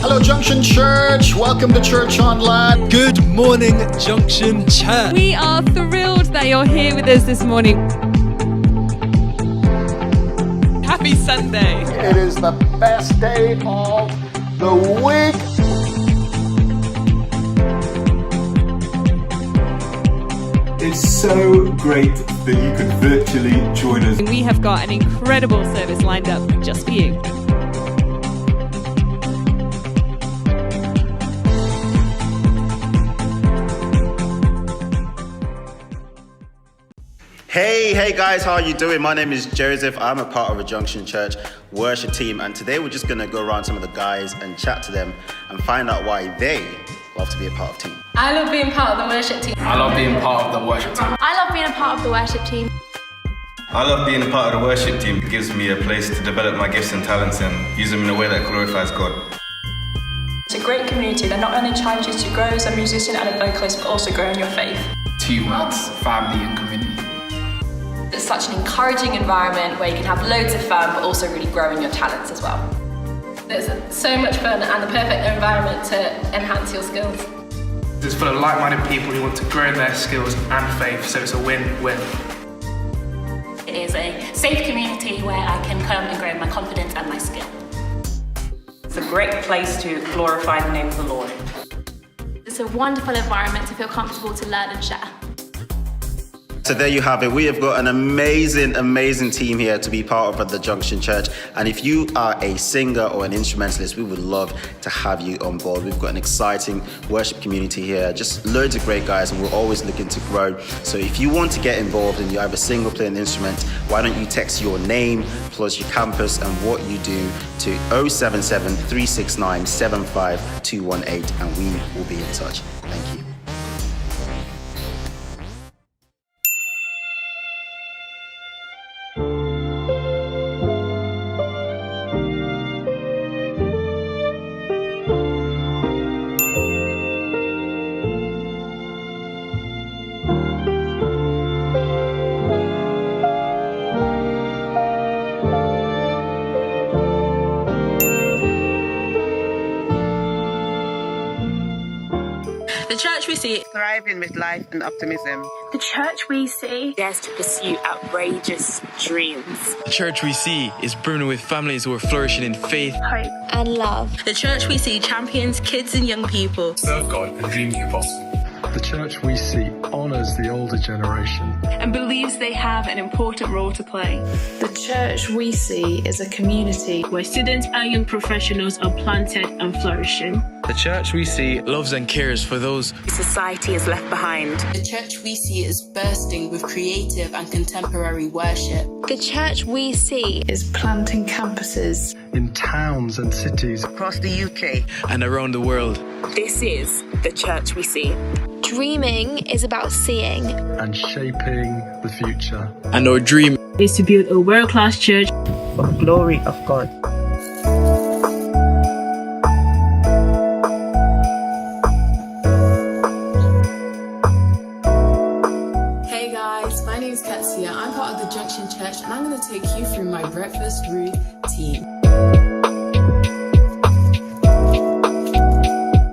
Hello, Junction Church. Welcome to Church Online. Good morning, Junction Church. We are thrilled that you're here with us this morning. Happy Sunday. It is the best day of the week. It's so great that you could virtually join us. We have got an incredible service lined up just for you. Hey guys, how are you doing? My name is Joseph. I'm a part of a Junction Church worship team, and today we're just going to go around some of the guys and chat to them and find out why they love to be a part of team. I love being part of the worship team. I love being part of the worship team. I love being a part of the worship team. I love being a part of the worship team. It gives me a place to develop my gifts and talents and use them in a way that glorifies God. It's a great community that not only challenges you to grow as a musician and a vocalist, but also grow in your faith. 2 words, family and community. It's such an encouraging environment where you can have loads of fun, but also really grow in your talents as well. There's so much fun and the perfect environment to enhance your skills. It's full of like-minded people who want to grow in their skills and faith, so it's a win-win. It is a safe community where I can come and grow my confidence and my skill. It's a great place to glorify the name of the Lord. It's a wonderful environment to feel comfortable to learn and share. So there you have it. We have got an amazing team here to be part of at the Junction Church. And if you are a singer or an instrumentalist, we would love to have you on board. We've got an exciting worship community here, just loads of great guys, and we're always looking to grow. So if you want to get involved and you have a single playing instrument, why don't you text your name plus your campus and what you do to 077 369 75218, and we will be in touch. Thank you. The church we see thriving with life and optimism. The church we see dares to pursue outrageous dreams. The church we see is brimming with families who are flourishing in faith, hope and love. The church we see champions kids and young people. Serve God and dream the impossible. The church we see honours the older generation and believes they have an important role to play. The church we see is a community where students and young professionals are planted and flourishing. The church we see loves and cares for those society is left behind. The church we see is bursting with creative and contemporary worship. The church we see is planting campuses in towns and cities across the UK and around the world. This is the church we see. Dreaming is about seeing and shaping the future. And our dream is to build a world-class church for the glory of God. Hey guys, my name is Katsia. I'm part of the Junction Church, and I'm going to take you through my breakfast routine.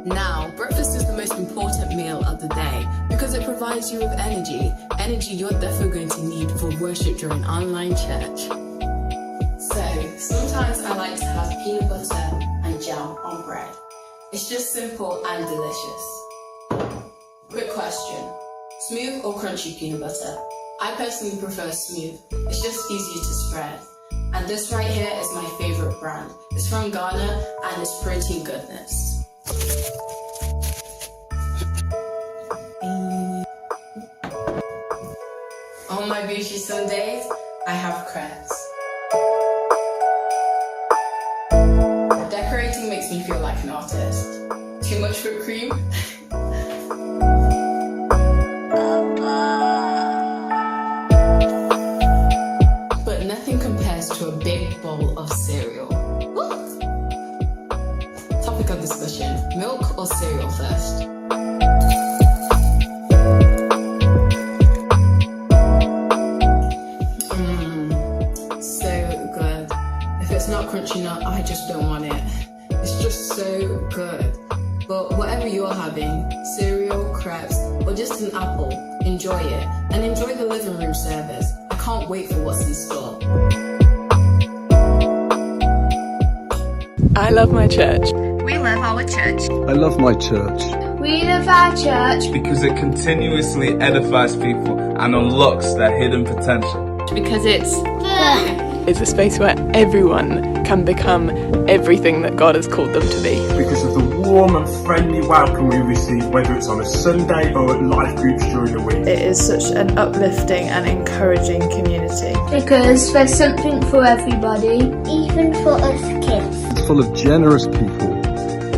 Now, breakfast is the most important meal of the day because it provides you with energy you're definitely going to need for worship during online church. So, sometimes I like to have peanut butter and jam on bread. It's just simple and delicious. Quick question, smooth or crunchy peanut butter? I personally prefer smooth. It's just easier to spread. And this right here is my favorite brand. It's from Ghana and it's protein goodness. On my beauty Sundays, I have crepes. Decorating makes me feel like an artist. Too much whipped cream? But nothing compares to a big bowl of cereal. Topic of discussion, milk or cereal first? So good. If it's not crunchy enough, I just don't want it. It's just so good. But whatever you're having, cereal, crepes, or just an apple, enjoy it. And enjoy the living room service. I can't wait for what's in store. I love my church. We love our church. I love my church. We love our church. Because it continuously edifies people and unlocks their hidden potential. Because it's It's a space where everyone can become everything that God has called them to be. Because of the warm and friendly welcome we receive, whether it's on a Sunday or at life groups during the week. It is such an uplifting and encouraging community. because there's something for everybody, even for us kids. It's full of generous people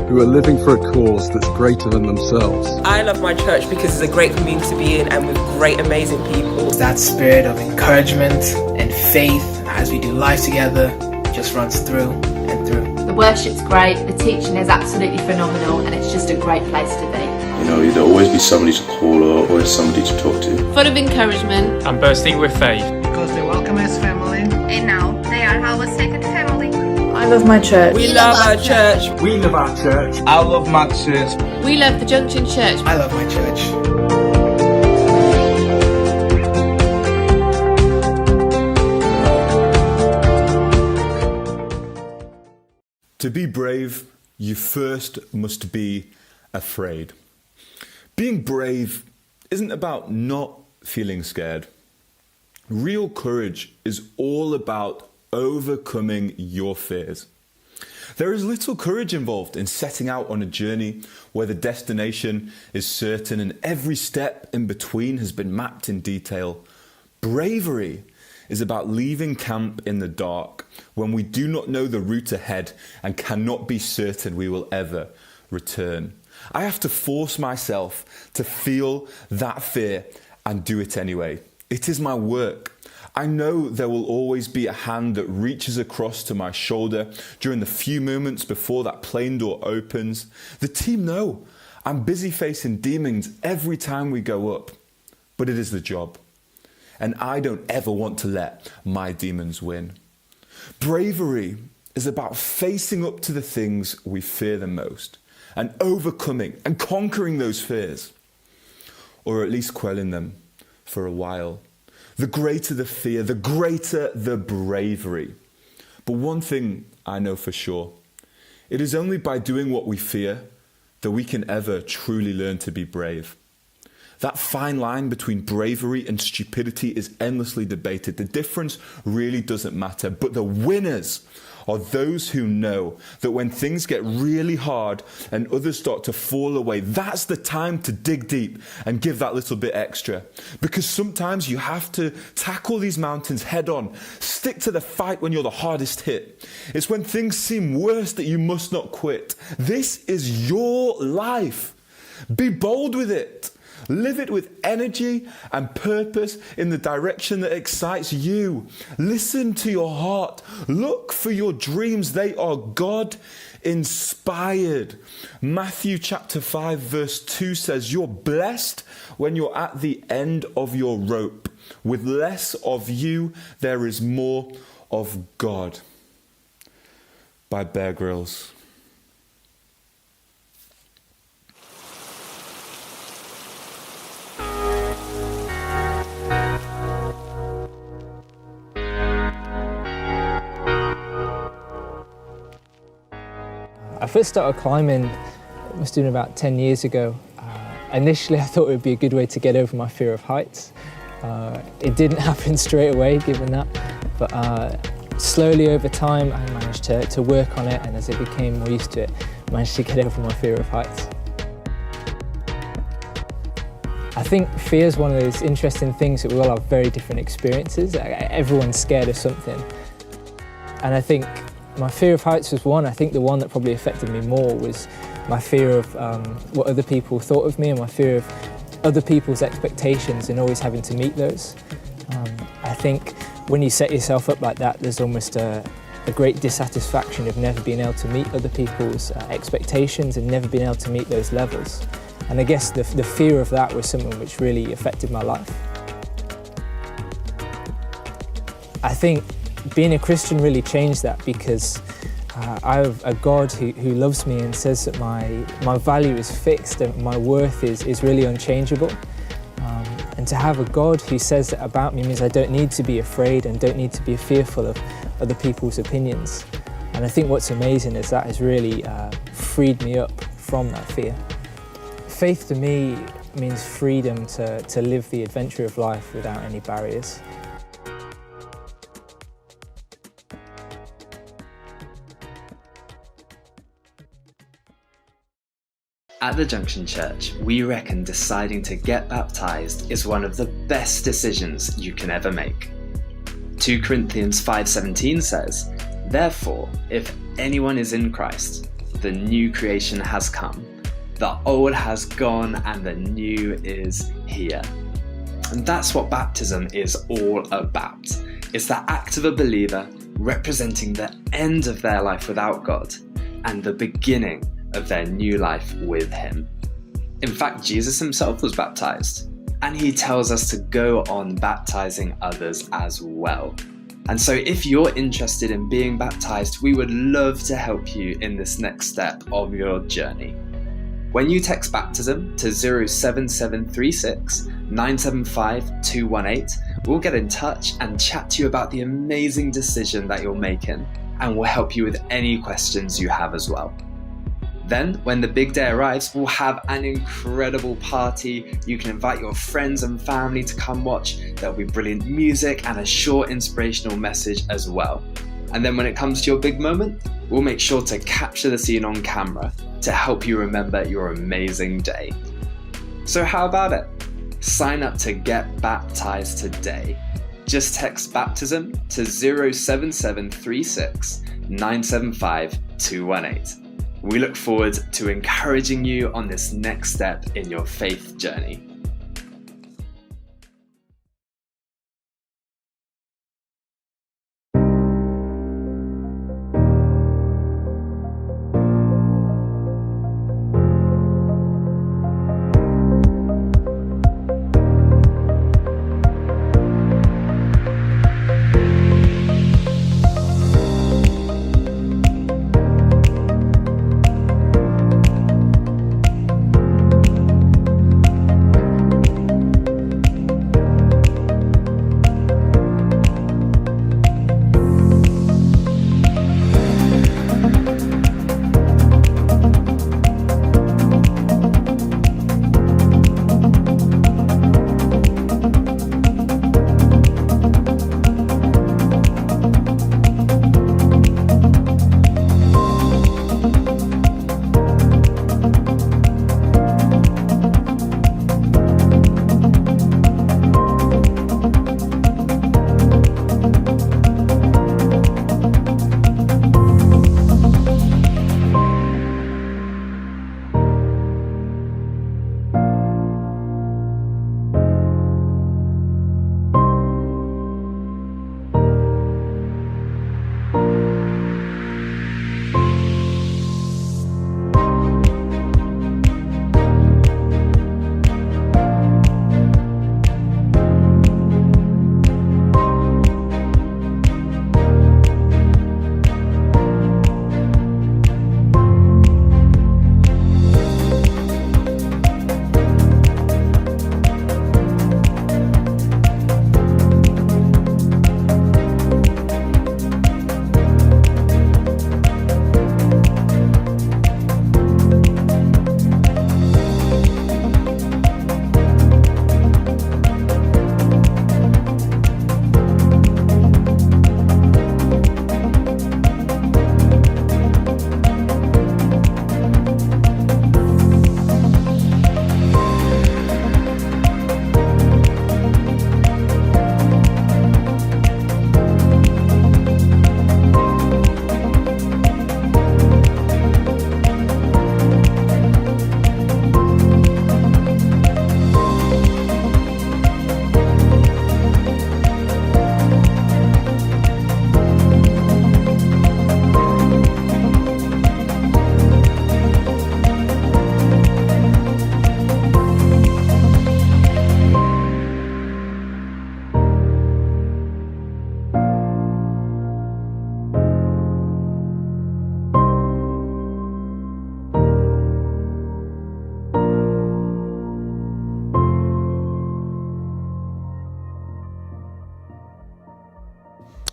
who are living for a cause that's greater than themselves. I love my church because it's a great community to be in and with great, amazing people. That spirit of encouragement and faith as we do life together just runs through and through. The worship's great, the teaching is absolutely phenomenal, and it's just a great place to be. You know, there'll always be somebody to call or always somebody to talk to. Full of encouragement. And bursting with faith. Because they welcome us family. And now they are our second family. I love my church. We love our church. We love our church. I love my church. We love the Junction Church. I love my church. To be brave, you first must be afraid. Being brave isn't about not feeling scared. Real courage is all about overcoming your fears. There is little courage involved in setting out on a journey where the destination is certain and every step in between has been mapped in detail. Bravery is about leaving camp in the dark when we do not know the route ahead and cannot be certain we will ever return. I have to force myself to feel that fear and do it anyway. It is my work. I know there will always be a hand that reaches across to my shoulder during the few moments before that plane door opens. The team know I'm busy facing demons every time we go up, but it is the job. And I don't ever want to let my demons win. Bravery is about facing up to the things we fear the most and overcoming and conquering those fears, or at least quelling them for a while. The greater the fear, the greater the bravery. But one thing I know for sure, it is only by doing what we fear that we can ever truly learn to be brave. That fine line between bravery and stupidity is endlessly debated. The difference really doesn't matter, but the winners are those who know that when things get really hard and others start to fall away, that's the time to dig deep and give that little bit extra. Because sometimes you have to tackle these mountains head on. Stick to the fight when you're the hardest hit. It's when things seem worse that you must not quit. This is your life. Be bold with it. Live it with energy and purpose in the direction that excites you. Listen to your heart. Look for your dreams. They are God-inspired. Matthew chapter 5 verse 2 says, "You're blessed when you're at the end of your rope. With less of you, there is more of God." By Bear Grylls. I first started climbing, I was doing about 10 years ago. Initially I thought it would be a good way to get over my fear of heights. It didn't happen straight away given that, but slowly over time I managed to work on it, and as it became more used to it, I managed to get over my fear of heights. I think fear is one of those interesting things that we all have very different experiences. Everyone's scared of something. And I think my fear of heights was one. I think the one that probably affected me more was my fear of what other people thought of me and my fear of other people's expectations and always having to meet those. I think when you set yourself up like that, there's almost a great dissatisfaction of never being able to meet other people's expectations and never being able to meet those levels. And I guess the fear of that was something which really affected my life. I think being a Christian really changed that because I have a God who loves me and says that my value is fixed and my worth is really unchangeable. And to have a God who says that about me means I don't need to be afraid and don't need to be fearful of other people's opinions. And I think what's amazing is that has really freed me up from that fear. Faith to me means freedom to live the adventure of life without any barriers. At the Junction Church, we reckon deciding to get baptized is one of the best decisions you can ever make. 2 Corinthians 5:17 says, "Therefore, if anyone is in Christ, the new creation has come. The old has gone and the new is here." And that's what baptism is all about. It's the act of a believer representing the end of their life without God and the beginning of their new life with Him. In fact, Jesus himself was baptized, and he tells us to go on baptizing others as well. And so if you're interested in being baptized, we would love to help you in this next step of your journey. When you text baptism to 07736 975 218, we'll get in touch and chat to you about the amazing decision that you're making, and we'll help you with any questions you have as well. Then, when the big day arrives, we'll have an incredible party. You can invite your friends and family to come watch. There'll be brilliant music and a short inspirational message as well. And then when it comes to your big moment, we'll make sure to capture the scene on camera to help you remember your amazing day. So how about it? Sign up to get baptized today. Just text baptism to 07736 975 218. We look forward to encouraging you on this next step in your faith journey.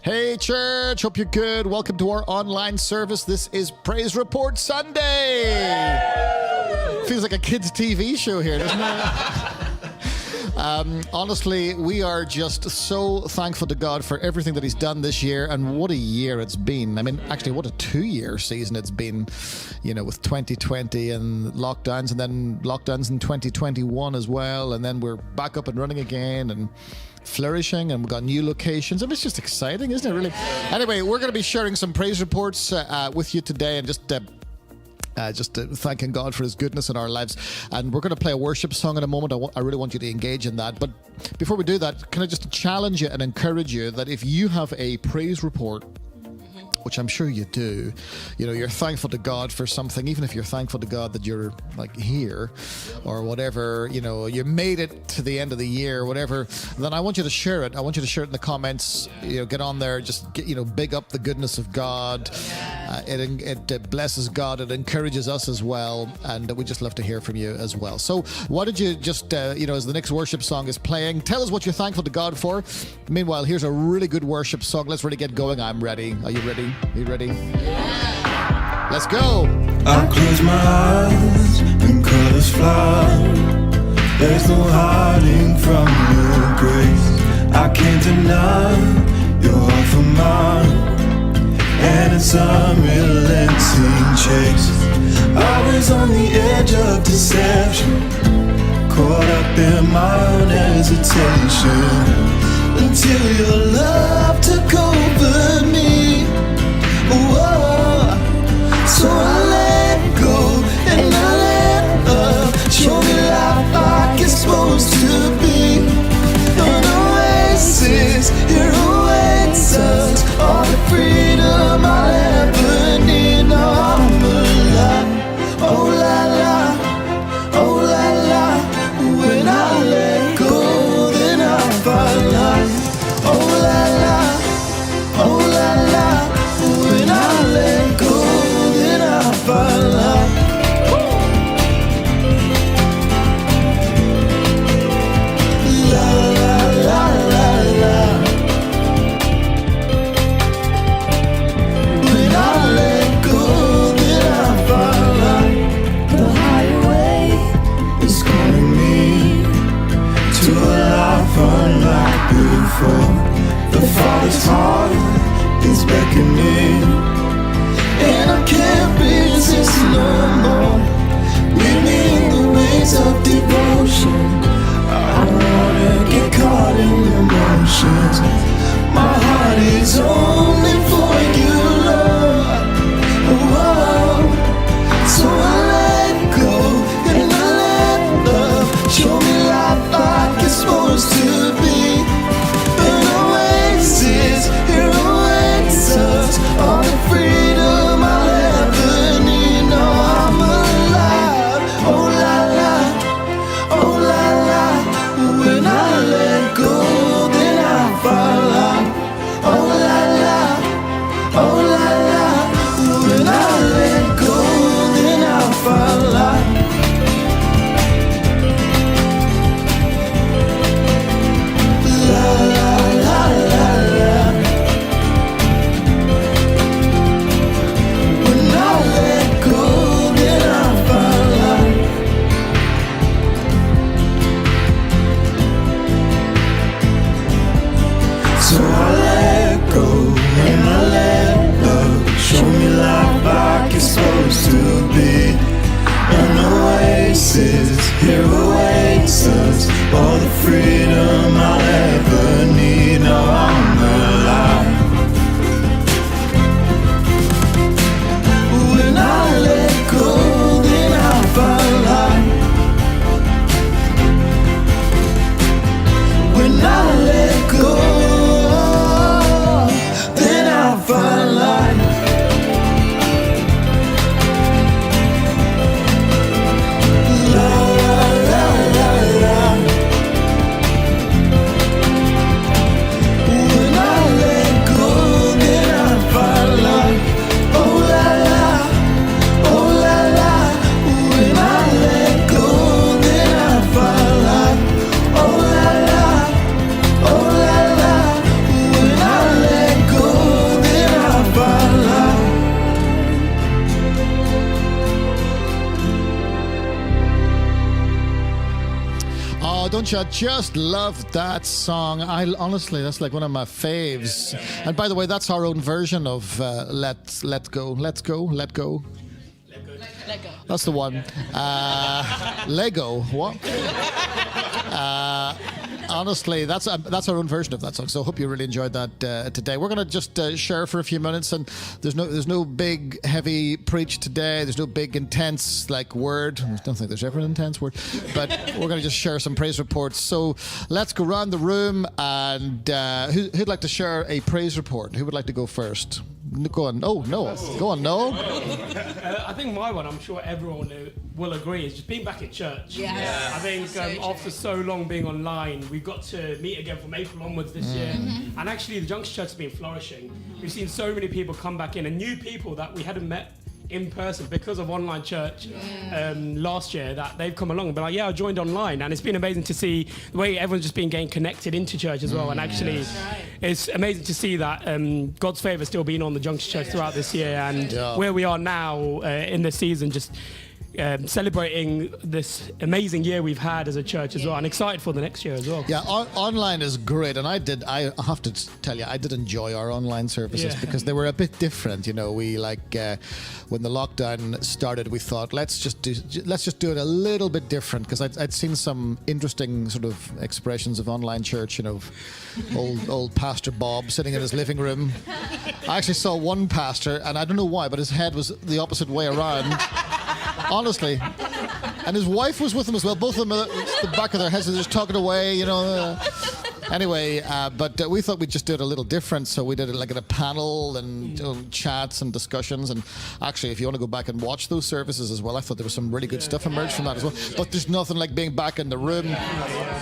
Hey church, hope you're good. Welcome to our online service. This is Praise Report Sunday. Feels like a kids' TV show here, doesn't it? Honestly, we are just so thankful to God for everything that He's done this year, and what a year it's been. I mean, actually, what a 2-year season it's been, you know, with 2020 and lockdowns, and then lockdowns in 2021 as well, and then we're back up and running again, and flourishing, and we've got new locations. I mean, it's just exciting, isn't it, really? Anyway, we're going to be sharing some praise reports with you today, and just thanking God for His goodness in our lives. And we're going to play a worship song in a moment. I really want you to engage in that. But before we do that, can I just challenge you and encourage you that if you have a praise report, which I'm sure you do, you know, you're thankful to God for something, even if you're thankful to God that you're like here or whatever, you know, you made it to the end of the year, whatever, then I want you to share it. I want you to share it in the comments, you know, get on there, just get, you know, big up the goodness of God. It blesses God, it encourages us as well, and we just love to hear from you as well. So why don't you just, you know, as the next worship song is playing, tell us what you're thankful to God for. Meanwhile, here's a really good worship song. Let's really get going. I'm ready. Are you ready? Are you ready? Yeah. Let's go. I close my eyes and colors fly. There's no hiding from your grace. I can't deny your heart for mine, and it's unrelenting chase. I was on the edge of deception, caught up in my own hesitation, until your love took over me. Whoa. So I let go and I let up. Show me life like it's supposed to be. An oasis, here awaits us. All the freedom I'll ever need. Now I'm alive. Oh la la, oh la la. When I let go, then I find life. Oh la la. don't you just love that song? Honestly, that's like one of my faves. And by the way, that's our own version of Let Go. Let's Go, Let Go. Lego. That's the one. Lego. What? Honestly, that's our own version of that song. So I hope you really enjoyed that today. We're going to just share for a few minutes, and there's no big heavy preach today. There's no big intense word. I don't think there's ever an intense word, but we're going to just share some praise reports. So let's go around the room, and who'd like to share a praise report? Who would like to go first? Go on. Oh, Noah. Go on, Noah. I think my one, I'm sure everyone will agree, is just being back in church. Yes. Yeah. I think after so long being online, we've got to meet again from April onwards this year. Mm-hmm. And actually, the Junction Church has been flourishing. We've seen so many people come back in, and new people that we hadn't met in person because of online church last year, that they've come along and been like, I joined online, and it's been amazing to see the way everyone's just been getting connected into church as well. And actually it's amazing to see that God's favour still being on the Junction Church throughout this year, and where we are now in this season, just celebrating this amazing year we've had as a church as well, and excited for the next year as well. Yeah, online is great, and I have to tell you, I did enjoy our online services because they were a bit different. We when the lockdown started, we thought let's just do it a little bit different, because I'd seen some interesting sort of expressions of online church. Old Pastor Bob sitting in his living room. I actually saw one pastor, and I don't know why, but his head was the opposite way around. Honestly. And his wife was with him as well. Both of them at the back of their heads, they're just talking away, Anyway, but we thought we'd just do it a little different, so we did it in a panel and chats and discussions. And actually, if you want to go back and watch those services as well, I thought there was some really good stuff emerged from that as well. But there's nothing like being back in the room.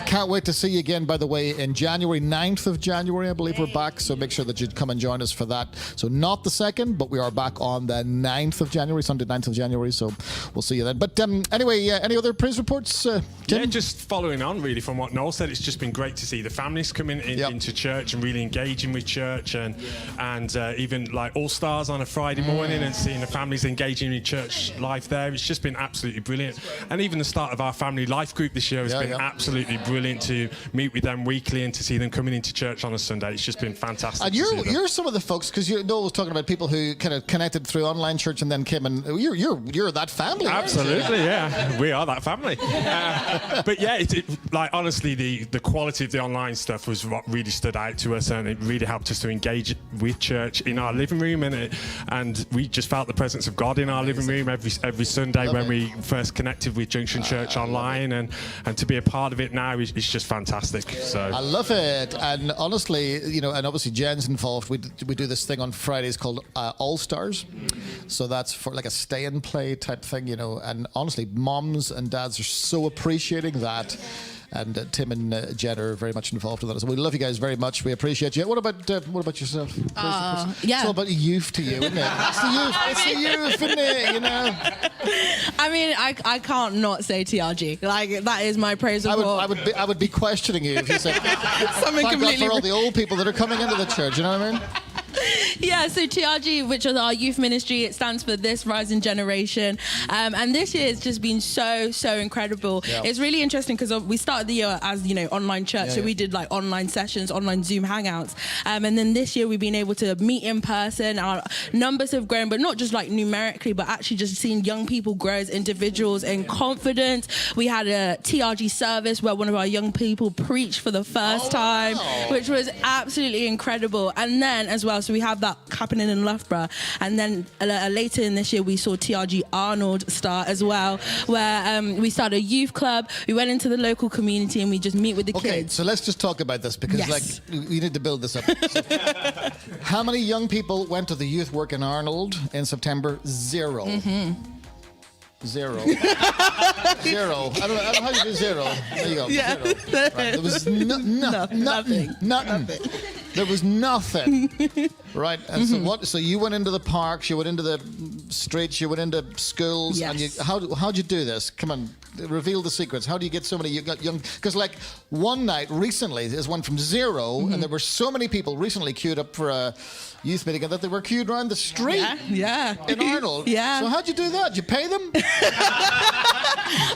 Can't wait to see you again, by the way, in January, 9th of January, I believe we're back. So make sure that you'd come and join us for that. So not the 2nd, but we are back on the 9th of January, Sunday, 9th of January. So we'll see you then. But anyway, any other praise reports, Tim? Yeah, just following on really from what Noel said, it's just been great to see the families coming into church and really engaging with church, and even All Stars on a Friday morning and seeing the families engaging in church life there. It's just been absolutely brilliant. And even the start of our family life group this year has been absolutely brilliant to meet with them weekly and to see them coming into church on a Sunday. It's just been fantastic. And you're some of the folks, because Noel was talking about people who kind of connected through online church and then came and you're that family. Absolutely, yeah, we are that family. But yeah, honestly, the quality of the online stuff was what really stood out to us, and it really helped us to engage with church in our living room, and we just felt the presence of God in our living room every Sunday when we first connected with Junction Church online, and to be a part of it now is just fantastic. So I love it. And honestly, and obviously Jen's involved. We do this thing on Fridays called All Stars, so that's for a stay and play type thing, and honestly, moms and dads are so appreciating that. And Tim and Jen are very much involved in that. So we love you guys very much. We appreciate you. What about yourself? It's all about youth to you, isn't it? It's the youth. It's the youth, isn't it? I mean, I can't not say TRG. That is my praise report. I would be questioning you if you said something completely. God for all the old people that are coming into the church. You know what I mean? Yeah, so TRG, which is our youth ministry, it stands for This Rising Generation. And this year has just been so incredible. Yeah. It's really interesting because we started the year as, online church. So we did online sessions, online Zoom hangouts. And then this year we've been able to meet in person. Our numbers have grown, but not just numerically, but actually just seeing young people grow as individuals in confidence. We had a TRG service where one of our young people preached for the first time, which was absolutely incredible. And then as well, so we have that happening in Loughborough, and then later in this year we saw TRG Arnold start as well, where we started a youth club. We went into the local community and we just meet with the kids. Okay, so let's just talk about this because we need to build this up. So, how many young people went to the youth work in Arnold in September? 0. Mm-hmm. 0. 0. I don't know how you do 0. There you go. Yeah. 0. Right. There was nothing. There was nothing. Right. And so what? So you went into the parks, you went into the streets, you went into schools, and how'd you do this? Come on, reveal the secrets. How do you get so many young? Because like one night recently, this went from 0, and there were so many people recently queued up for a youth meeting that they were queued around the street. In Arnold. So how'd you do that? Did you pay them?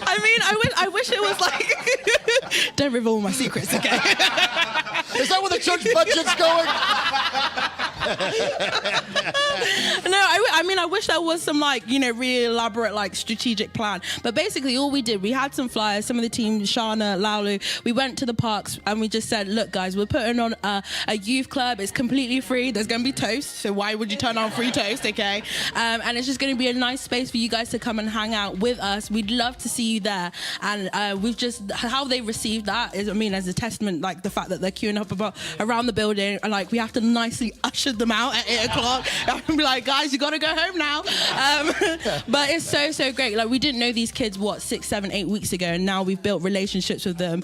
I mean, I wish it was like. Don't reveal my secrets, okay? Is that where the church budget's going? No, I mean, I wish there was some really elaborate strategic plan. But basically, all we did, we had some flyers. Some of the team, Shana, Laulu, we went to the parks and we just said, look, guys, we're putting on a youth club. It's completely free. There's going to be toast. So why would you turn on free toast, okay? And it's just going to be a nice space for you guys to come and hang out with us. We'd love to see you there. And we've just, how they received that is, I mean, as a testament, the fact that they're queuing up around the building, and we have to nicely usher them out at 8 o'clock and be like, guys, you got to go home now. But it's so great. We didn't know these kids 6, 7, 8 weeks ago, and now we've built relationships with them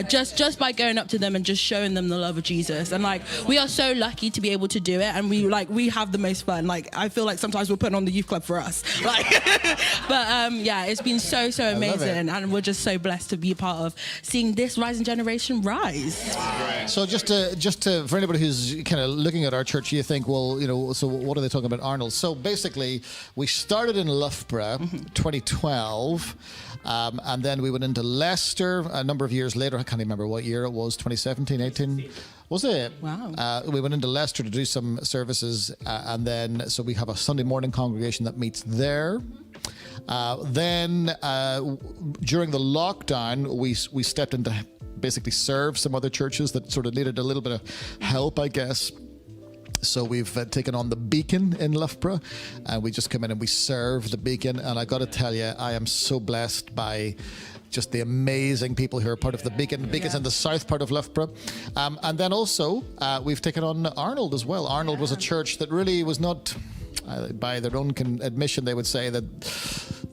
just by going up to them and just showing them the love of Jesus. And we are so lucky to be able to do it, and we have the most fun. I feel like sometimes we're putting on the youth club for us. But it's been so amazing, and we're just so blessed to be a part of seeing this rising generation rise. So just to for anybody who's kind of looking at our church, you think, well, so what are they talking about, Arnold? So basically, we started in Loughborough, 2012, and then we went into Leicester a number of years later. I can't remember what year it was, 2017, 18. Was it? Wow. We went into Leicester to do some services, and then so we have a Sunday morning congregation that meets there. Then during the lockdown, we stepped in to basically serve some other churches that sort of needed a little bit of help, I guess. So we've taken on the Beacon in Loughborough, and we just come in and we serve the Beacon. And I got to tell you, I am so blessed by just the amazing people who are part of the Beacon. The Beacon's in the south part of Loughborough. And then also we've taken on Arnold as well. Arnold was a church that really was not, by their own admission, they would say that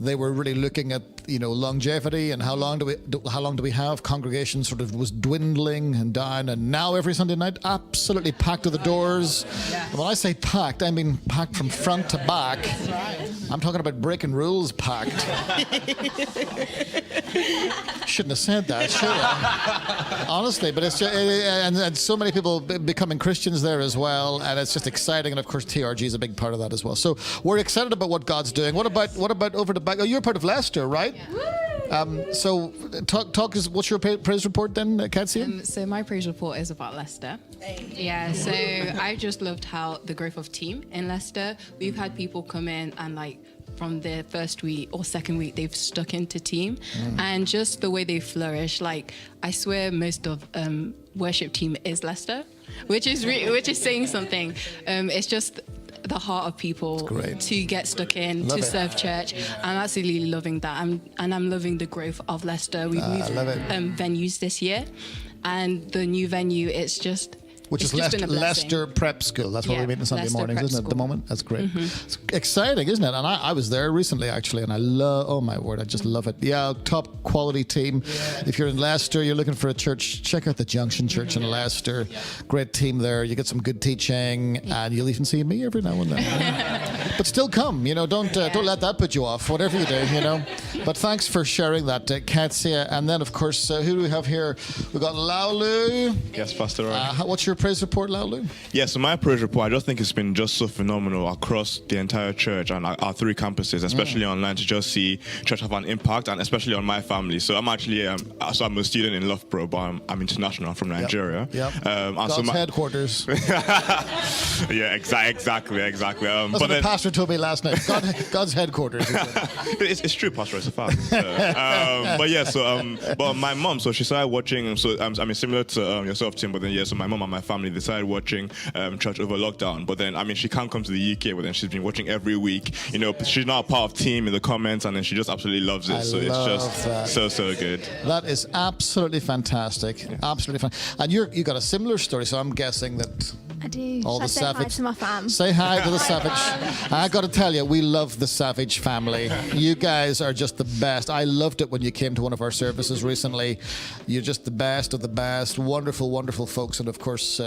they were really looking at longevity and how long do we have. Congregation sort of was dwindling and down, and now every Sunday night absolutely packed to the doors. And when I say packed, I mean packed from front to back. I'm talking about breaking rules packed. Shouldn't have said that, should I? Honestly, but it's just, and so many people becoming Christians there as well, and it's just exciting. And of course, TRG is a big part of that as well. So we're excited about what God's doing. What about over the back? Oh, you're part of Leicester, right? Yeah. So talk is what's your praise report then, Katsia? So my praise report is about Leicester. Yeah, so I just loved how the growth of team in Leicester. We've had people come in and from their first week or second week, they've stuck into team, and just the way they flourish. I swear most of worship team is Leicester, which is saying something. It's just the heart of people to get stuck in, to serve church. I'm absolutely loving that. I'm loving the growth of Leicester. We've moved venues this year, and the new venue, it's just... Which is Leicester Prep School. That's what we meet on Sunday mornings, isn't it, at the moment? That's great. It's exciting, isn't it? And I was there recently, actually, and I love, oh my word, I just love it. Yeah, top quality team. Yeah. If you're in Leicester, you're looking for a church, check out the Junction Church in Leicester. Great team there. You get some good teaching, and you'll even see me every now and then. But still come, don't let that put you off, whatever you do, But thanks for sharing that, Katsia. And then, of course, who do we have here? We've got Laulu. Yes, Pastor Roy. What's your praise report, Laulu? Yeah, so my praise report, I just think it's been just so phenomenal across the entire church and our 3 campuses, especially online, to just see church have an impact, and especially on my family. So I'm actually, I'm a student in Loughborough, but I'm international from Nigeria. Yep. God's headquarters. Yeah, exactly. That's what the pastor told me last night. God's headquarters. It's true, Pastor. It's a fact. But yeah, but my mom, so she started watching. So similar to yourself, Tim. But then so my mom and my family decided watching church over lockdown. But then she can't come to the UK. But then she's been watching every week. She's now a part of team in the comments, and then she just absolutely loves it. So it's just so good. That is absolutely fantastic. Yeah. Absolutely fun. And you got a similar story. So I'm guessing that. I do. All the say hi to my fam? Say hi to the Savage. I got to tell you, we love the Savage family. You guys are just the best. I loved it when you came to one of our services recently. You're just the best of the best. Wonderful, wonderful folks. And of course,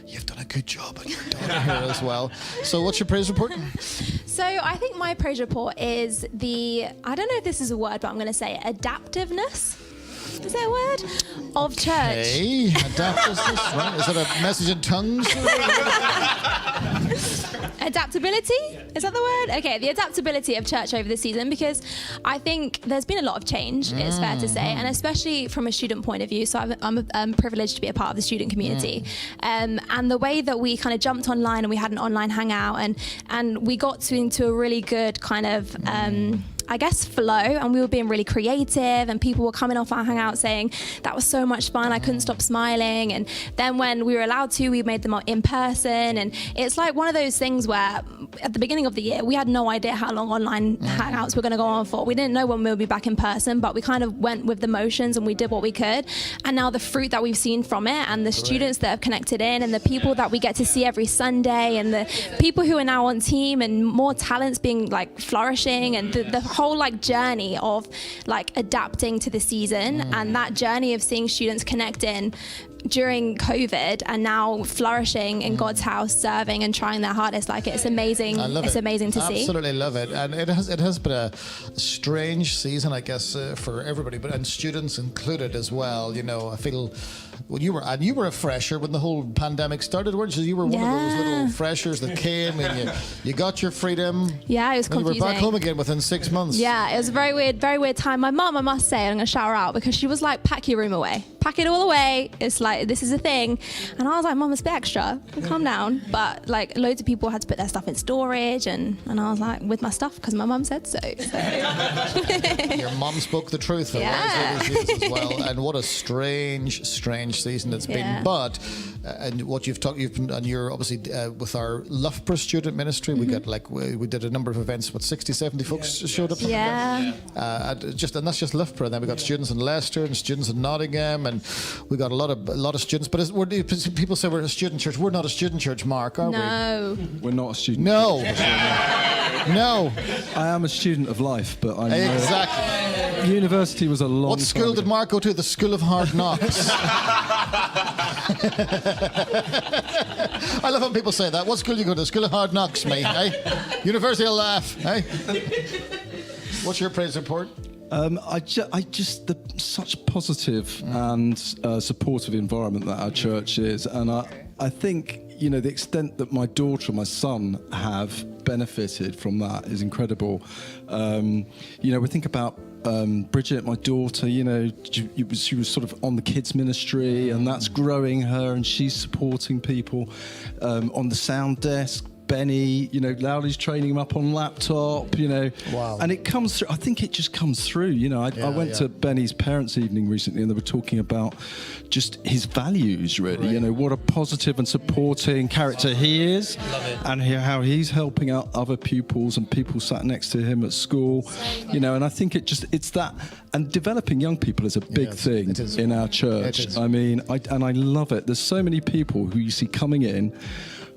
you've done a good job on your daughter here as well. So what's your praise report? So I think my praise report is I don't know if this is a word, but I'm going to say adaptiveness. Is that a word? Of church. Hey, adaptiveness, right? Is that a message in tongues? Adaptability? Is that the word? Okay, the adaptability of church over the season, because I think there's been a lot of change, it's fair to say, and especially from a student point of view. So I'm privileged to be a part of the student community. And the way that we kind of jumped online and we had an online hangout and we got into a really good kind of I guess flow, and we were being really creative, and people were coming off our hangout saying that was so much fun, I couldn't stop smiling. And then when we were allowed to, we made them in person, and it's like one of those things where at the beginning of the year we had no idea how long online hangouts were going to go on for. We didn't know when we would be back in person, but we kind of went with the motions and we did what we could. And now the fruit that we've seen from it, and the students that have connected in, and the people that we get to see every Sunday, and the people who are now on team, and more talents being like flourishing, and the whole like journey of like adapting to the season, and that journey of seeing students connect in during COVID and now flourishing in God's house, serving and trying their hardest. Like, it's amazing. It's amazing to see. Absolutely love it. And it has been a strange season, I guess, for everybody, and students included as well. You know, I feel you were a fresher when the whole pandemic started, weren't you? You were one of those little freshers that came and you got your freedom. Yeah, it was confusing. You were back home again within 6 months. Yeah, it was a very weird time. My mum, I must say, I'm going to shout her out, because she was like, pack your room away. Pack it all away. It's like, this is a thing. And I was like, Mum, it's a bit extra. Calm down. But like, loads of people had to put their stuff in storage, and I was like, with my stuff, because my mum said so. Your mum spoke the truth, though, right? She is as well. And what a strange season it's been. But and what you've been, and you're obviously with our Loughborough student ministry, we got we did a number of events. 60-70 folks showed up. And that's just Loughborough. And then we got students in Leicester and students in Nottingham, and we got a lot of students. But people say we're a student church. We're not a student church, Mark, are we? No. We're not a student. No. No. I am a student of life, but I'm exactly. University was a long. What school did Mark go to? The School of Hard Knocks. I love when people say that. What school do you go to? The School of Hard Knocks, mate. Hey? University of Laugh. Hey? What's your praise report? Such a positive and supportive environment that our church is, and I think the extent that my daughter and my son have benefited from that is incredible. We think about Bridget, my daughter. She was sort of on the kids ministry, and that's growing her, and she's supporting people on the sound desk. Benny, Lowley's training him up on laptop, Wow. And it comes through. I think it just comes through, I went to Benny's parents' evening recently, and they were talking about just his values, really, what a positive and supporting character he is. Love it. And how he's helping out other pupils and people sat next to him at school, and I think it's that, and developing young people is a big thing in our church. I mean, I love it. There's so many people who you see coming in,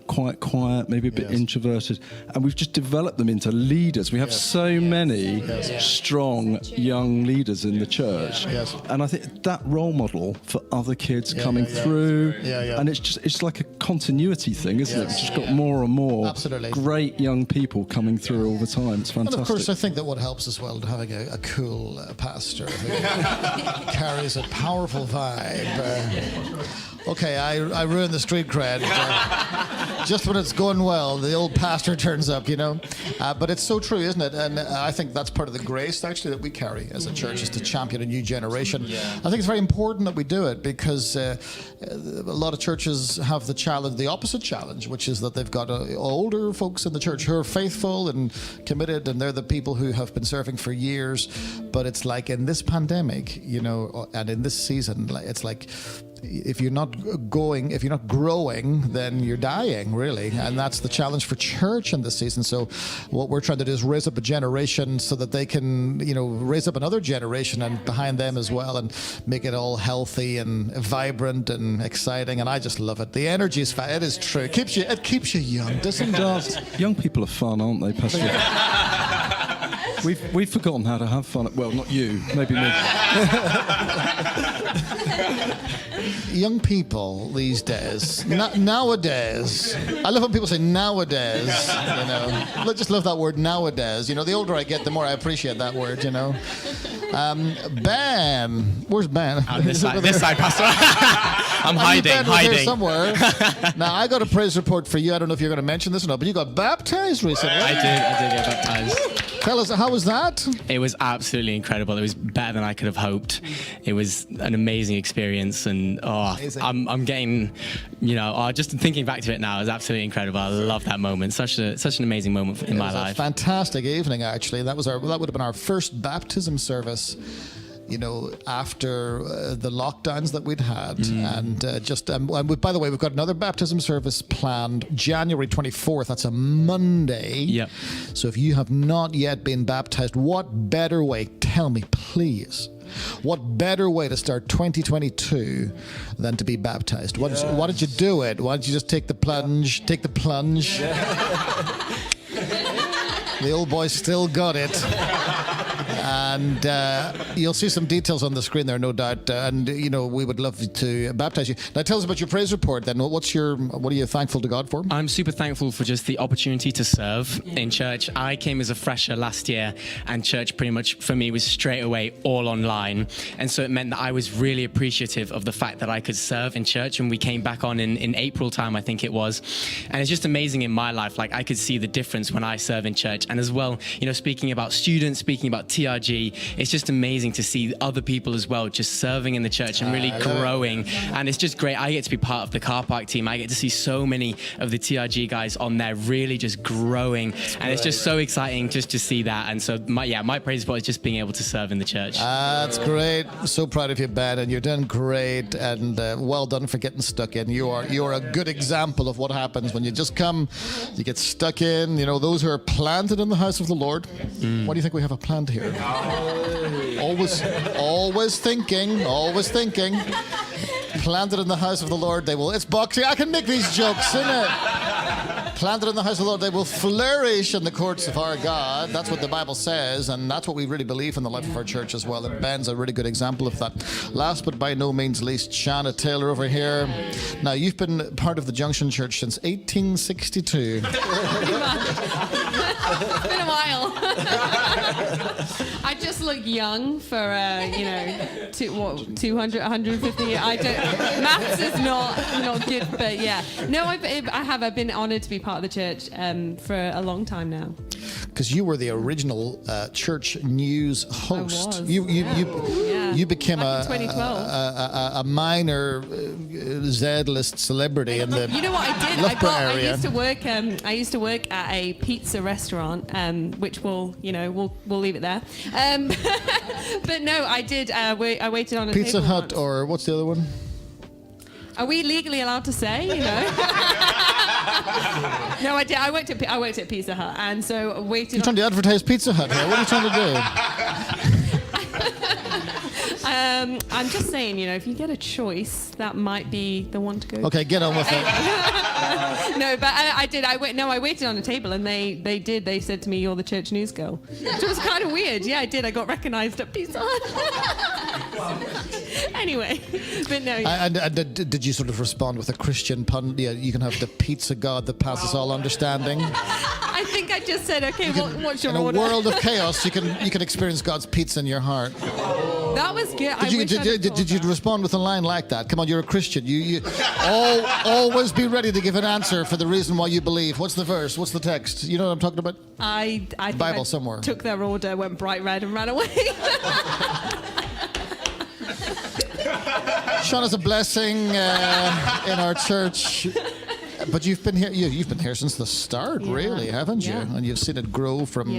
quite quiet, maybe a bit introverted, and we've just developed them into leaders. We have so many strong young leaders in the church, and I think that role model for other kids coming through, and it's like a continuity thing, isn't it? We've just got more and more great young people coming through all the time. It's fantastic. And of course, I think that what helps as well, having a cool pastor who carries a powerful vibe. Okay, I ruined the street cred. Just when it's going well, the old pastor turns up, But it's so true, isn't it? And I think that's part of the grace, actually, that we carry as a church, is to champion a new generation. I think it's very important that we do it, because a lot of churches have the opposite challenge, which is that they've got older folks in the church who are faithful and committed, and they're the people who have been serving for years. But it's like in this pandemic, and in this season, it's like, if you're not growing, then you're dying, really. And that's the challenge for church in this season. So what we're trying to do is raise up a generation so that they can, raise up another generation and behind them as well, and make it all healthy and vibrant and exciting. And I just love it. The energy is it is true. It keeps you young, doesn't it? Young people are fun, aren't they, Pastor? We've forgotten how to have fun. Well, not you, maybe me. Young people these days, nowadays, I love when people say nowadays, you know. I just love that word nowadays. You know, the older I get, the more I appreciate that word, you know. Ben, where's Ben? This side, Pastor. I'm hiding. Here somewhere. Now, I got a praise report for you. I don't know if you're going to mention this or not, but you got baptized recently. I did get baptized. Tell us, how was that? It was absolutely incredible. It was better than I could have hoped. It was an amazing experience, and I'm getting, you know, just thinking back to it now is absolutely incredible. I love that moment. Such an amazing moment in my life. A fantastic evening, actually. That would have been our first baptism service, you know, after the lockdowns that we'd had. And by the way, we've got another baptism service planned January 24th. That's a Monday. Yep. So if you have not yet been baptized, what better way, tell me, please, what better way to start 2022 than to be baptized? Why did you do it? Why did you just take the plunge? The old boy still got it. And you'll see some details on the screen there, no doubt. And, you know, we would love to baptize you. Now, tell us about your praise report then. What are you thankful to God for? I'm super thankful for just the opportunity to serve in church. I came as a fresher last year, and church pretty much for me was straight away all online. And so it meant that I was really appreciative of the fact that I could serve in church. And we came back on in April time, I think it was. And it's just amazing in my life. Like, I could see the difference when I serve in church. And as well, you know, speaking about students, speaking about TRG, it's just amazing to see other people as well just serving in the church and really growing. And it's just great. I get to be part of the car park team. I get to see so many of the TRG guys on there really just growing. And it's just so exciting just to see that. And so my praise report is just being able to serve in the church. That's great. So proud of you, Ben, and you're doing great. And well done for getting stuck in. You are a good example of what happens when you just come, you get stuck in. You know, those who are planted in the house of the Lord. What do you think we have a plant here? Always thinking. Planted in the house of the Lord, they will. It's boxing. I can make these jokes, innit? Planted in the house of the Lord, they will flourish in the courts of our God. That's what the Bible says, and that's what we really believe in the life of our church as well. And Ben's a really good example of that. Last but by no means least, Shanna Taylor over here. Now, you've been part of the Junction Church since 1862. It's been a while. I just look young for, 200, 150. I don't. Maths is not good, but yeah. No, I have. I've been honoured to be part of the church for a long time now. Because you were the original church news host. I was. You became a minor Z-list celebrity in the You know what I did? Loughborough area. I used to work at a pizza restaurant, which we'll leave it there. But no, I did. I waited on a Pizza table Hut, once. or what's the other one? Are we legally allowed to say? You know. No, I did. I worked at Pizza Hut, and so I waited. You're trying to advertise Pizza Hut here. What are you trying to do? I'm just saying, if you get a choice, that might be the one to go. Okay, get on with it. No, but I did. I waited on a table, and they said to me, "You're the church news girl," which was kind of weird. Yeah, I did. I got recognised at Pizza Hut. Anyway, but no. Yeah. And did you sort of respond with a Christian pun? Yeah, you can have the pizza God that passes all understanding. I think I just said, "Okay, what's your order?" In a world of chaos, you can experience God's pizza in your heart. That was good. Did you respond with a line like that? Come on, you're a Christian. You always be ready to give an answer for the reason why you believe. What's the verse? What's the text? You know what I'm talking about? I think Bible I somewhere. Took their order, went bright red, and ran away. Sean is a blessing in our church. But you've been here. You've been here since the start, really, haven't you? And you've seen it grow from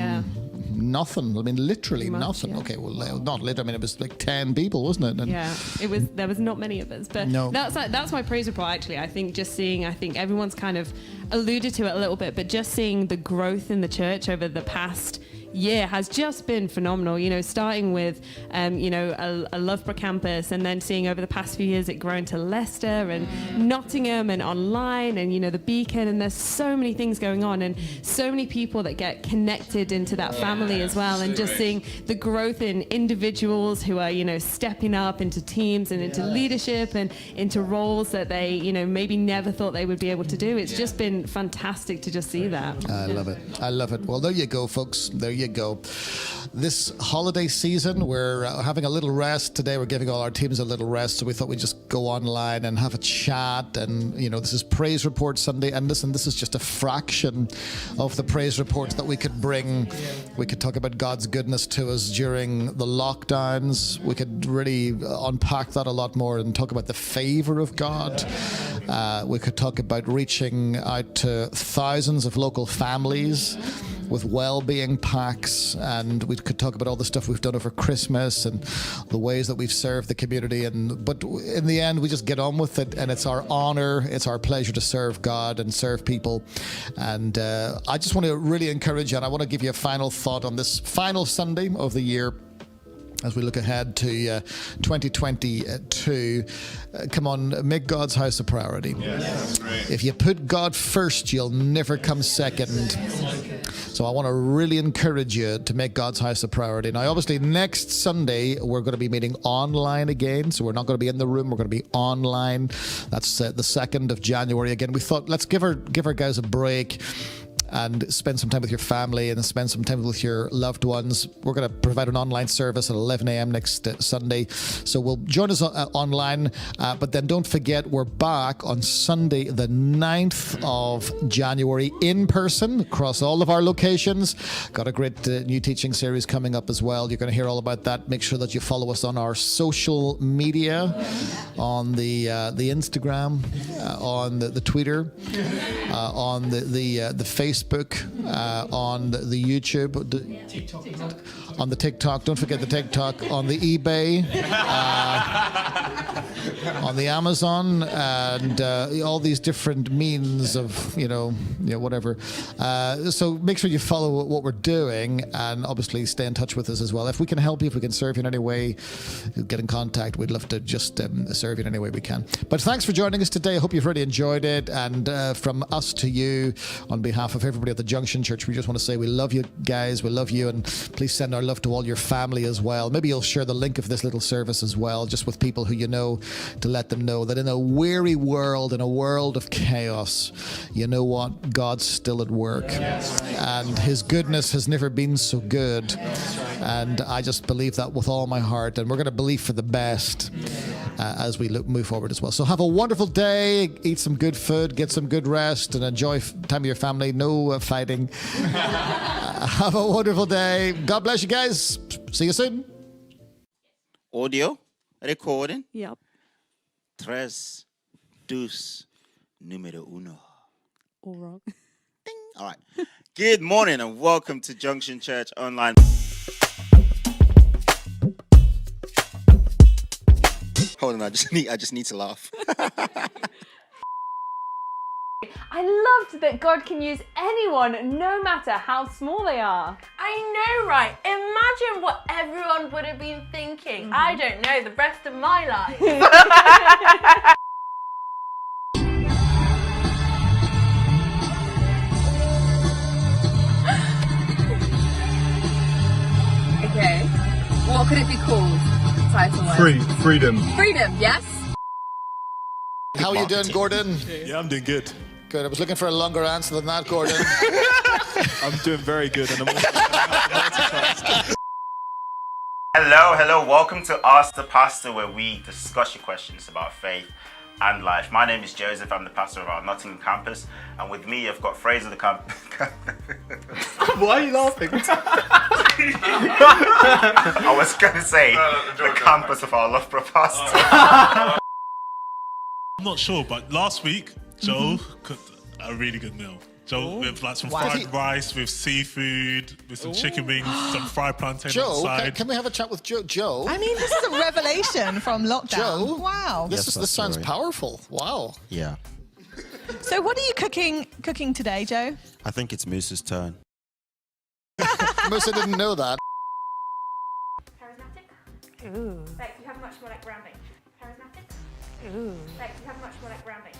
nothing. I mean, literally nothing. Yeah. Okay, well, not literally. I mean, it was like 10 people, wasn't it? And it was. There was not many of us, but that's my praise report. Actually, I think everyone's kind of alluded to it a little bit, but just seeing the growth in the church over the past year has just been phenomenal. You know, starting with, you know, a Loughborough campus, and then seeing over the past few years it grown to Leicester and Nottingham and online, and, you know, the Beacon, and there's so many things going on and so many people that get connected into that family as well, and just seeing the growth in individuals who are, you know, stepping up into teams and into leadership and into roles that they, you know, maybe never thought they would be able to do. It's just been fantastic to just see that. I love it. I love it. Well, there you go, folks. There you go. This holiday season, we're having a little rest today. We're giving all our teams a little rest, so we thought we'd just go online and have a chat. And, you know, this is Praise Report Sunday. And listen, this is just a fraction of the praise reports that we could bring. We could talk about God's goodness to us during the lockdowns. We could really unpack that a lot more and talk about the favor of God. We could talk about reaching out to thousands of local families with well-being packs, and we could talk about all the stuff we've done over Christmas and the ways that we've served the community. But in the end, we just get on with it, and it's our honor, it's our pleasure to serve God and serve people. And I just want to really encourage you, and I want to give you a final thought on this final Sunday of the year as we look ahead to 2022. Come on, make God's house a priority. Yes. If you put God first, you'll never come second. So I want to really encourage you to make God's house a priority. Now, obviously, next Sunday, we're going to be meeting online again. So we're not going to be in the room. We're going to be online. That's the 2nd of January. Again, we thought, let's give our guys a break and spend some time with your family and spend some time with your loved ones. We're going to provide an online service at 11 a.m. next Sunday. So we'll join us online. But then don't forget, we're back on Sunday, the 9th of January in person across all of our locations. Got a great new teaching series coming up as well. You're going to hear all about that. Make sure that you follow us on our social media, on the Instagram, on the Twitter, on the Facebook, on the YouTube, on the TikTok. Don't forget the TikTok, on the eBay, on the Amazon, and all these different means of, you know, whatever. So make sure you follow what we're doing, and obviously stay in touch with us as well. If we can help you, if we can serve you in any way, get in contact. We'd love to just serve you in any way we can. But thanks for joining us today. I hope you've really enjoyed it. And from us to you, on behalf of everybody at the Junction Church, we just want to say we love you guys. We love you, and please send our love to all your family as well. Maybe you'll share the link of this little service as well, just with people who you know, to let them know that in a weary world, in a world of chaos, you know what? God's still at work, and His goodness has never been so good. And I just believe that with all my heart, and we're going to believe for the best as we move forward as well. So have a wonderful day, eat some good food, get some good rest, and enjoy time with your family. No fighting. Have a wonderful day. God bless you guys. See you soon. Audio recording. Yep. 3, 2, número 1. All wrong. Ding. All right. Good morning and welcome to Junction Church Online. Hold on, I just need to laugh. I loved that God can use anyone, no matter how small they are. I know, right? Imagine what everyone would have been thinking. I don't know, the rest of my life. Okay, what could it be called? Title-wise. Freedom. Freedom, yes? How are you doing, Gordon? Yeah, I'm doing good. Good. I was looking for a longer answer than that, Gordon. I'm doing very good, and I'm Hello. Welcome to Ask the Pastor, where we discuss your questions about faith and life. My name is Joseph. I'm the pastor of our Nottingham campus, and with me, I've got Fraser, the campus. Why are you laughing? I was going to say the campus of our Loughborough pastor. I'm not sure, but last week, Joe cooked a really good meal. Joe with like some fried rice, with seafood, with some chicken wings, some fried plantain on the side. Can we have a chat with Joe? I mean, this is a revelation from lockdown. Joe, wow. This sounds powerful. Wow. Yeah. So what are you cooking today, Joe? I think it's Moose's turn. Musa didn't know that. Charismatic. Ooh. Like you have much more like grounding. Charismatic. Ooh. Like you have much more like grounding.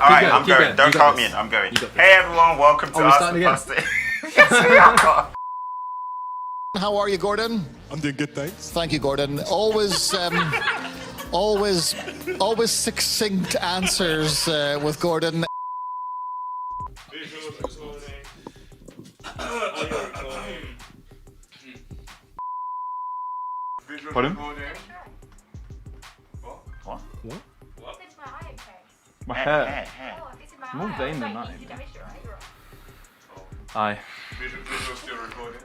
All right, I'm going. Don't count me in. I'm going. Hey everyone, welcome to Ask the Pastor. Yes, we are. How are you, Gordon? I'm doing good, thanks. Thank you, Gordon. Always succinct answers with Gordon. Pardon? What? My hair. More vain than that. Aye. Visual still recording.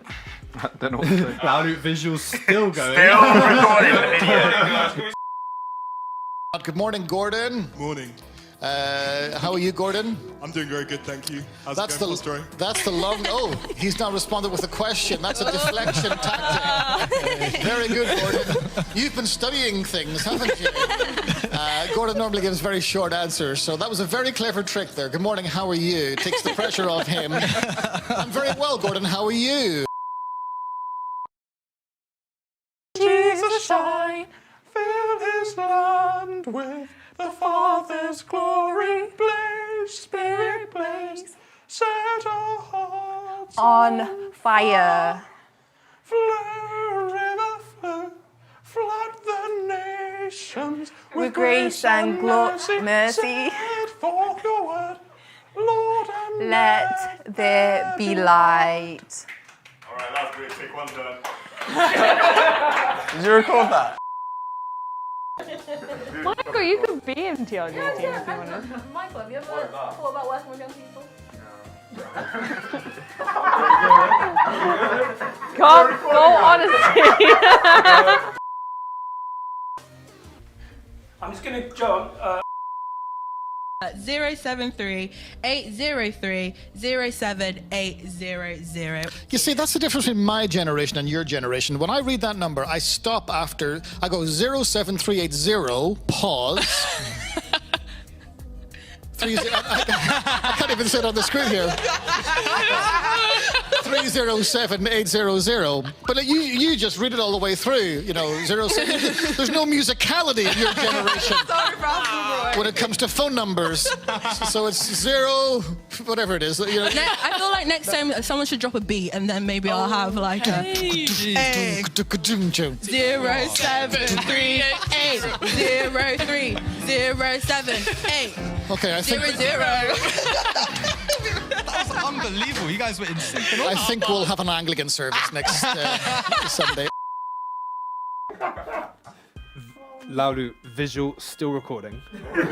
I don't know what to say. Loud visuals still going. Still recording the video. Good morning, Gordon. Morning. How are you, Gordon? I'm doing very good, thank you. How's That's it going, the Story? that's the long. Oh, he's now responded with a question. That's a deflection tactic. Very good, Gordon. You've been studying things, haven't you? Gordon normally gives very short answers, so that was a very clever trick there. Good morning. How are you? Takes the pressure off him. I'm very well, Gordon. How are you? Jesus shine, fill his land with the Father's glory. Blaze, Spirit blaze, set our hearts On fire. Flow, river flow, flood the nations With grace and mercy. Send forth your word, Lord, and Let there be light. All right, that's good. Take one turn. Did you record that? Michael, you could be in TRG team if you wanted. Michael, have you ever thought about working with young people? God, go honesty. I'm just gonna jump. 073 803 07800. You see, that's the difference between my generation and your generation. When I read that number, I stop after, I go 07380, pause. I can't even say it on the screen here. 307800. But you just read it all the way through, 07. There's no musicality in your generation when it comes to phone numbers. So it's 0, whatever it is. I feel like next time someone should drop a beat and then maybe I'll have like a 07380303078. Okay, I think 00. That was unbelievable. You guys were in sync. I think we'll have an Anglican service next Sunday. Laulu, visual still recording. We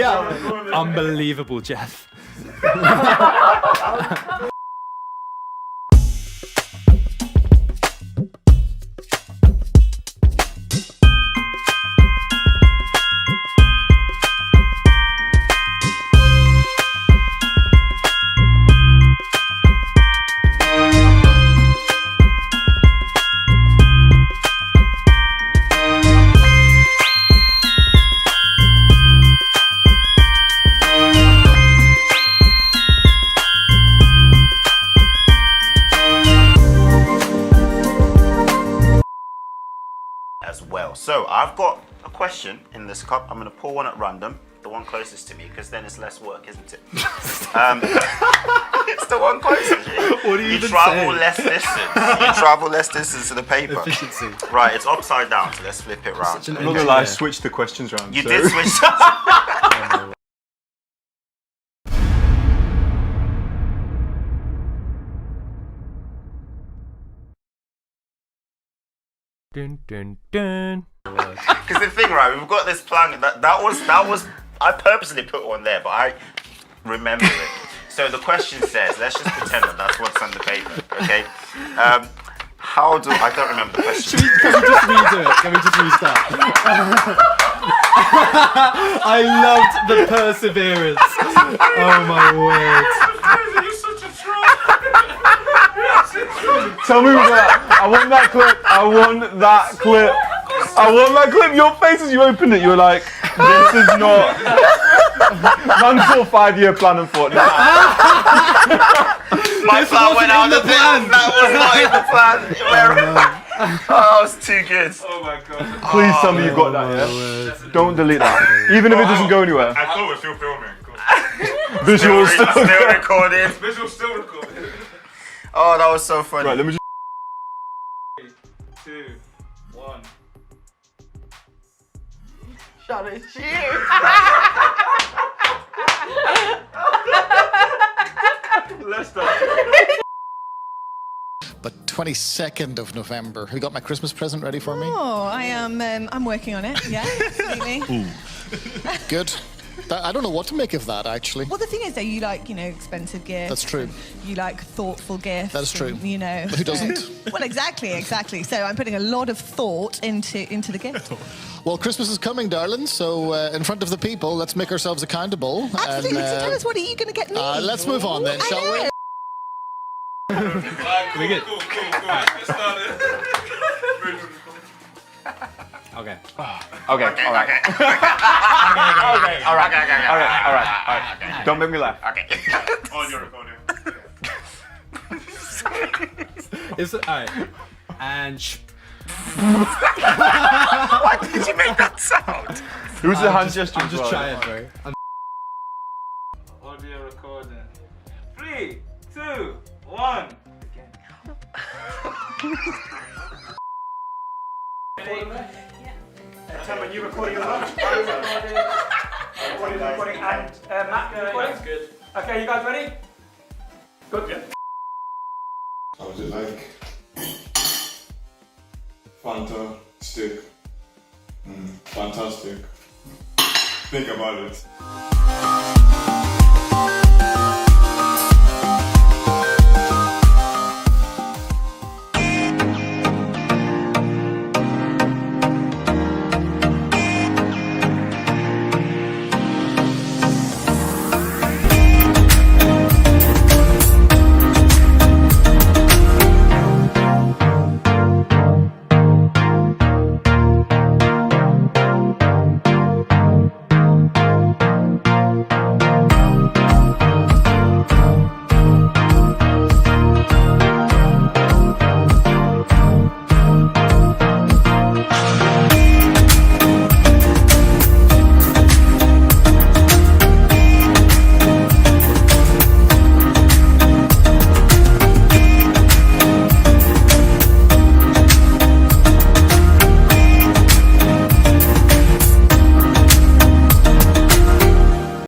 are. Unbelievable, Jeff. So I've got a question in this cup. I'm going to pour one at random, the one closest to me, because then it's less work, isn't it? It's the one closest. What do you even travel say? less distance. You travel less distance to the paper. Efficiency. Right, it's upside down, so let's flip it round. I'm not gonna lie, I switched the questions round. You so. did switch. Dun, dun, dun. Because the thing, right, we've got this plan. That was. I purposely put one there, but I remember it. So the question says, let's just pretend that's what's on the paper, okay? How do I don't remember the question. Can we just redo it? Can we just restart? I loved the perseverance. Oh my word. You're such a troll. Tell me about that. I want that clip. I want that clip. I want that clip. Your face as you opened it, you were like, this is not. Man saw 5-year plan and thought, nah. My plan went out the plan. That was not in the plan. Oh, that was too good. Oh my god. Please tell me you got that, yeah? Don't delete that. Even if it doesn't go anywhere. I thought we're still filming. Visuals still recording. Visuals still recording. Oh, that was so funny. Right, let me just. 3, 2, 1. Shut it, shoot. Let's start. But 22nd of November. Have you got my Christmas present ready for me? Oh, I am. I'm working on it. Yeah, absolutely. Good. I don't know what to make of that, actually. Well, the thing is, though, you like, expensive gifts. That's true. You like thoughtful gifts. That is true. And, But who doesn't? Well, exactly. So I'm putting a lot of thought into the gift. Well, Christmas is coming, darling. So in front of the people, let's make ourselves accountable. Absolutely. And, So tell us, what are you going to get me? let's move on then, shall we? We good? Cool. Let's start it. Okay. Okay, alright. Alright. Don't make me laugh. Okay. On your recording. It's alright. And Why did you make that sound? Who's the hand gesture? I'm just trying, bro. Audio recording. 3, 2, 1. Tell me, you recording your lunch? Recording, and Matt, you recording? That's good. Okay, you guys ready? Good. Yeah. How was it like? Fanta, stick. Fantastic. Think about it.